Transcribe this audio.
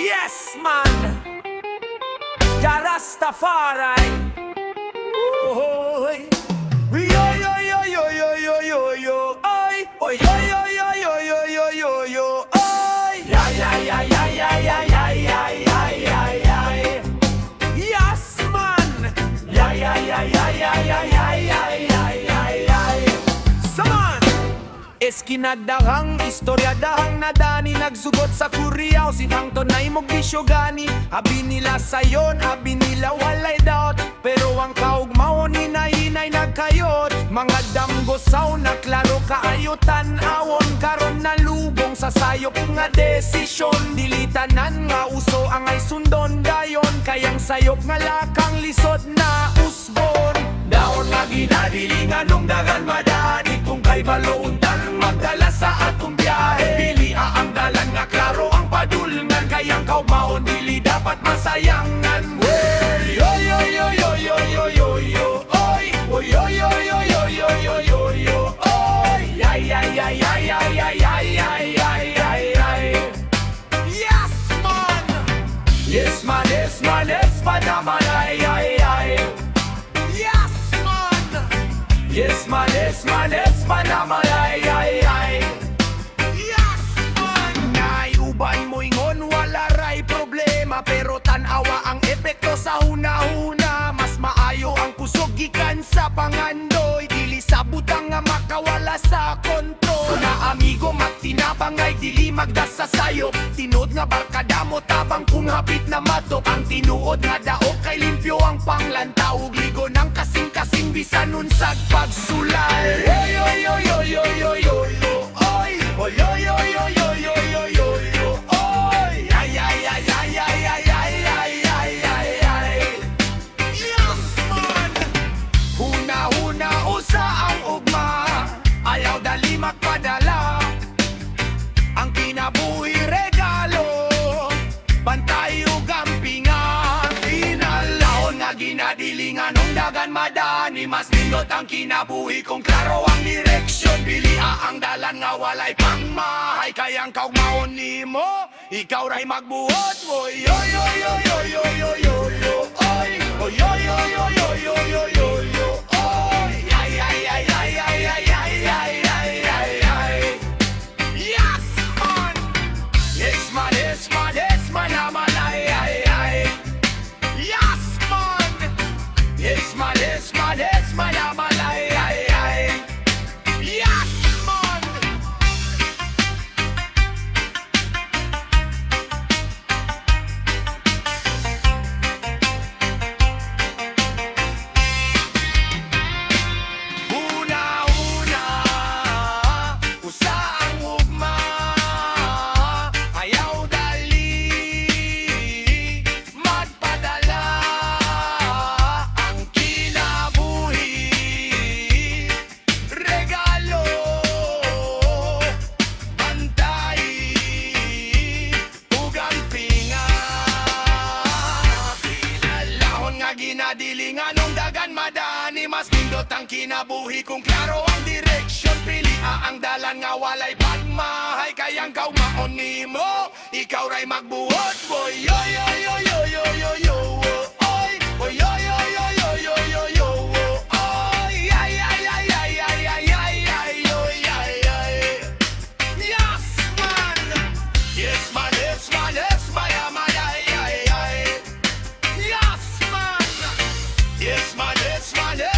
Yes, man. Ya Rastafari. Oy. Yo yo yo yo yo yo yo yo. Oy. Oy yo yo yo yo yo yo yo yo. Oy. Ya ya ya ya ya ya ya ya ya ya ya. Yes, man. Ya ya ya ya ya ya ya ya ya ya ya. Saman. Eskinadahang, istorya dahang nadani. Nagsugot sa Kuriyaw, si Hangto na imog bisyogani. Abi nila sayon, abi nila walay doubt. Pero ang kaugmao ni nahinay nagkayot. Mga damgosaw na klaro kaayutan. Awon karon na lubong sa sayop nga desisyon. Dilitanan nga uso ang ay sundon dayon. Kayang sayop nga lakang lisod na usbon. Dahon nga ginadili nga nung dagan madani. Kung kay balountan magdala sa atong biyahe. Pili ang dalan nga klaro ang padulngan. Kayang kaugmaon dili dapat masayangan. Yo yo yo yo yo yo yo yo. Oy yo yo yo yo yo yo yo yo. Oy ay ay ay ay ay ay ay ay ay ay ay. Yes man. Yes man, yes man, yes man, ay ay ay. Yes man. Yes man, yes man, yes man, ay ay ay. Yes man. Naiuban mo ingon wala ray problema. Pero tanawa ang epekto sa hunahuna. Mas maayo ang kusog gikan sa pangandoy. Dili sa butang nga makawala sa kontrol. Na amigo magtinabang ay dili magdas sa sayop. Tinod nga barkada mo tabang kung hapit na matok. Ang tinuod nga daog kay limpyo ang panglantaw. Ligo ng kasing-kasing bisan unsag pagsulay. Yo yo yo yo yo yo yo yo. Oy yo yo yo yo yo yo yo yo. Oy ay ay ay ay ay ay ay ay ay ay ay. Yes man. Huna-huna usa ang ugma. Ayaw dali magpadala. Ang kinabuhi regalo. Bantay ug gampingan. Inalahon nga ginadili nga nung dagan madani. Mas nindot ang kinabuhi kung klaro ang direksyon. Pili ang dalan nga walay pangmahay. Kayang kaugmaon nimo ikaw ray magbuot. Oy yo yo yo yo yo yo yo yo. Oy yo yo yo yo yo yo yo yo. Oy ay ay ay ay ay ay ay ay ay ay ay. Yes man. Yes man, yes man, yes man, ay ay ay. Yes man. Yes man, yes man, yes man, ay ay ay. Yes man. Una-una usa ang ugma. Ayaw dali magpadala. Ang kinabuhi regalo. Bantay ug gampingan. Pinalahon nga ginadili nga nung dagan madani. Mas nindot ang kinabuhi kung klaro ang direksyon. Pili ang dalan nga walay pagmahay. Kayang kaugmaon nimo ikaw ray magbuot. Boy yo yo yo yo yo yo yo. Oy boy yo yo yo yo yo yo yo. Oy ay ay ay ay ay ay ay ay oy ay ay. Yes man. Yes man, yes man, yes man, ay ay ay. Yes man. Yes man, yes man, yes